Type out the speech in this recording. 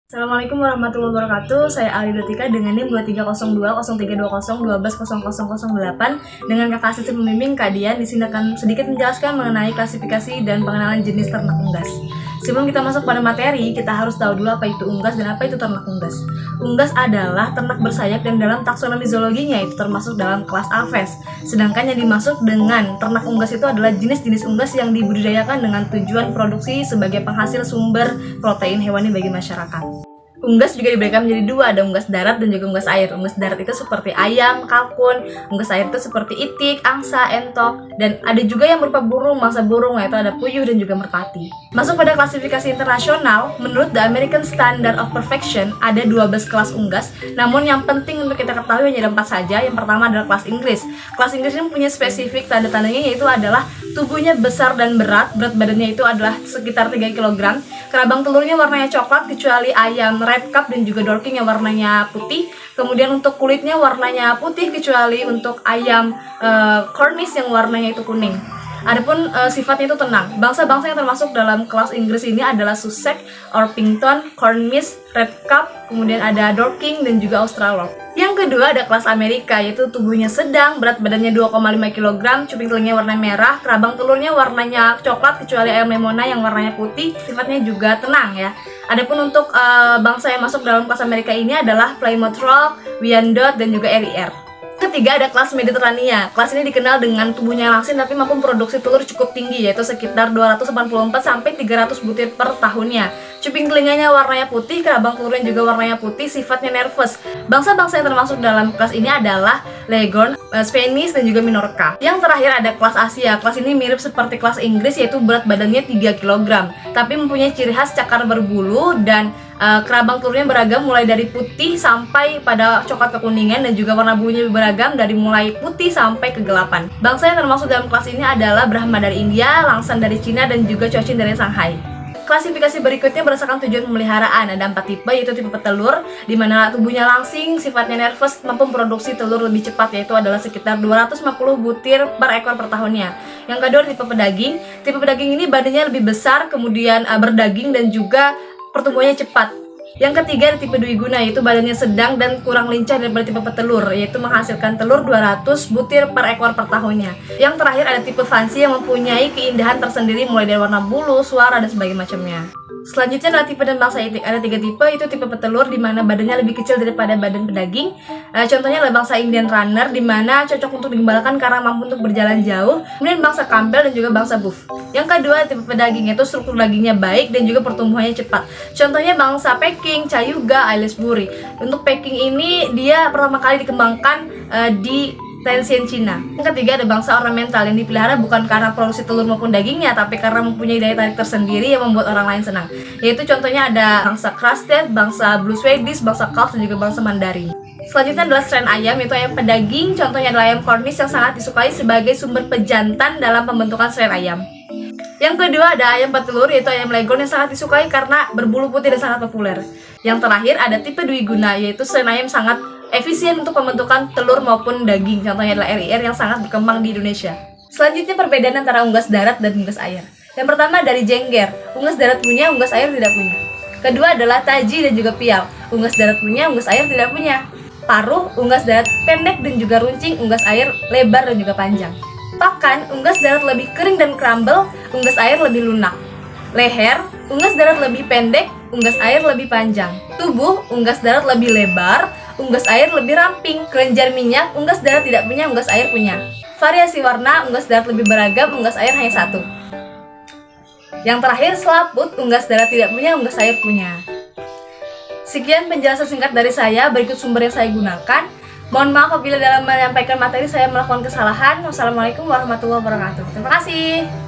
Assalamualaikum warahmatullahi wabarakatuh. Saya Ali Dotika dengan NIM 2302 0320 12 0008 dengan kakak asisten pembimbing Kak Dian. Di sini akan sedikit menjelaskan mengenai klasifikasi dan pengenalan jenis ternak unggas. Sebelum kita masuk pada materi, kita harus tahu dulu apa itu unggas dan apa itu ternak unggas. Unggas adalah ternak bersayap dan dalam taksonomi zoologinya itu termasuk dalam kelas Aves. Sedangkan yang dimaksud dengan ternak unggas itu adalah jenis-jenis unggas yang dibudidayakan dengan tujuan produksi sebagai penghasil sumber protein hewani bagi masyarakat. Unggas juga diberikan menjadi dua, ada unggas darat dan juga unggas air. Unggas darat itu seperti ayam, kalkun. Unggas air itu seperti itik, angsa, entok. Dan ada juga yang berupa burung, mangsa burung, yaitu ada puyuh dan juga merpati. Masuk pada klasifikasi internasional, menurut The American Standard of Perfection, ada 12 kelas unggas. Namun yang penting untuk kita ketahui hanya ada 4 saja. Yang pertama adalah kelas Inggris. Kelas Inggris ini punya spesifik tanda-tandanya, yaitu adalah tubuhnya besar dan berat badannya itu adalah sekitar 3 kg. Kerabang telurnya warnanya coklat kecuali ayam red cap dan juga Dorking yang warnanya putih. Kemudian untuk kulitnya warnanya putih kecuali untuk ayam Cornish yang warnanya itu kuning. Adapun sifatnya itu tenang. Bangsa-bangsa yang termasuk dalam kelas Inggris ini adalah Sussex, Orpington, Cornish, Red Cap, kemudian ada Dorking dan juga Australorp. Yang kedua ada kelas Amerika, yaitu tubuhnya sedang, berat badannya 2,5 kg, cuping telingnya warna merah, kerabang telurnya warnanya coklat kecuali ayam lemona yang warnanya putih, sifatnya juga tenang ya. Adapun untuk bangsa yang masuk dalam kelas Amerika ini adalah Plymouth Rock, Wyandotte dan juga RIR. Ketiga ada kelas Mediterania. Kelas ini dikenal dengan tubuhnya langsing tapi mampu produksi telur cukup tinggi, yaitu sekitar 284 sampai 300 butir per tahunnya. Cuping telinganya warnanya putih, kerabang telurnya juga warnanya putih, sifatnya nervous. Bangsa-bangsa yang termasuk dalam kelas ini adalah Leghorn, Spanish dan juga Minorca. Yang terakhir ada kelas Asia. Kelas ini mirip seperti kelas Inggris, yaitu berat badannya 3 kg, tapi mempunyai ciri khas cakar berbulu dan kerabang telurnya beragam mulai dari putih sampai pada coklat kekuningan dan juga warna bulunya beragam dari mulai putih sampai kegelapan. Bangsa yang termasuk dalam kelas ini adalah Brahma dari India, Langsan dari Cina dan juga Cochin dari Shanghai. Klasifikasi berikutnya berdasarkan tujuan pemeliharaan. Ada 4 tipe, yaitu tipe petelur, di mana tubuhnya langsing, sifatnya nervous, mampu memproduksi telur lebih cepat, yaitu adalah sekitar 250 butir per ekor per tahunnya. Yang kedua tipe pedaging. Tipe pedaging ini badannya lebih besar, kemudian berdaging dan juga pertumbuhannya cepat. Yang ketiga ada tipe dwiguna, yaitu badannya sedang dan kurang lincah daripada tipe petelur, yaitu menghasilkan telur 200 butir per ekor per tahunnya. Yang terakhir ada tipe fancy yang mempunyai keindahan tersendiri mulai dari warna bulu, suara dan sebagainya macamnya. Selanjutnya adalah tipe dan bangsa itik. Ada 3 tipe, itu tipe petelur di mana badannya lebih kecil daripada badan pedaging. Contohnya adalah bangsa Indian Runner di mana cocok untuk digembalakan karena mampu untuk berjalan jauh. Kemudian bangsa Campbell dan juga bangsa Buff. Yang kedua tipe pedaging, yaitu struktur dagingnya baik dan juga pertumbuhannya cepat. Contohnya bangsa Peking, Cayuga, Aylesbury. Untuk Peking ini dia pertama kali dikembangkan di Tianjin, Cina. Yang ketiga ada bangsa ornamental yang dipelihara bukan karena produksi telur maupun dagingnya, tapi karena mempunyai daya tarik tersendiri yang membuat orang lain senang. Yaitu contohnya ada bangsa Crested, bangsa Blue Swedish, bangsa Calf dan juga bangsa Mandarin. Selanjutnya adalah strain ayam, yaitu ayam pedaging. Contohnya adalah ayam Cornish yang sangat disukai sebagai sumber pejantan dalam pembentukan strain ayam. Yang kedua ada ayam petelur, yaitu ayam Leghorn yang sangat disukai karena berbulu putih dan sangat populer. Yang terakhir ada tipe dwiguna, yaitu strain ayam sangat efisien untuk pembentukan telur maupun daging. Contohnya adalah RIR yang sangat berkembang di Indonesia. Selanjutnya perbedaan antara unggas darat dan unggas air. Yang pertama dari jengger. Unggas darat punya, unggas air tidak punya. Kedua adalah taji dan juga pial. Unggas darat punya, unggas air tidak punya. Paruh, unggas darat pendek dan juga runcing, unggas air lebar dan juga panjang. Pakan, unggas darat lebih kering dan crumble, unggas air lebih lunak. Leher, unggas darat lebih pendek, unggas air lebih panjang. Tubuh, unggas darat lebih lebar, unggas air lebih ramping. Kelenjar minyak, unggas darat tidak punya, unggas air punya. Variasi warna, unggas darat lebih beragam, unggas air hanya satu. Yang terakhir selaput, unggas darat tidak punya, unggas air punya. Sekian penjelasan singkat dari saya, berikut sumber yang saya gunakan. Mohon maaf apabila dalam menyampaikan materi saya melakukan kesalahan. Wassalamualaikum warahmatullahi wabarakatuh. Terima kasih.